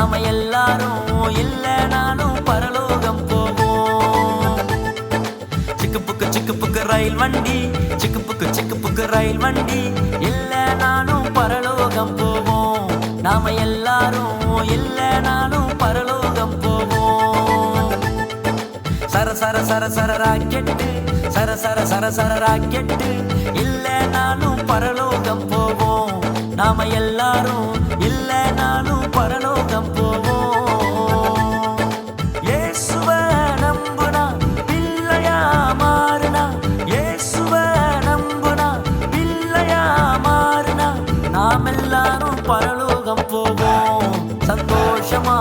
நாம எல்லாரும் இல்லைனாலும் பரலோகம் போவோம். சிக்கு புக்கு ரயில் வண்டி, சிக்கு புக்கு ரயில் வண்டி, இல்லைனாலும் பரலோகம் போவோம். நாம எல்லாரும் இல்லைனாலும் பரலோகம் போவோம். சர சர சர சர ராக்கெட்டு, சர சர சர சர ராக்கெட்டு, இல்லைனாலும் பரலோகம் போவோம். நாம எல்லாரும் இல்லைனாலும் பரலோகம் போவோம். இயேசுவை நம்புனா பிள்ளையா மாறுனா, இயேசுவை நம்புனா பிள்ளையா மாறுனா, நாம் எல்லாரும் பரலோகம் போவோம். சந்தோஷமா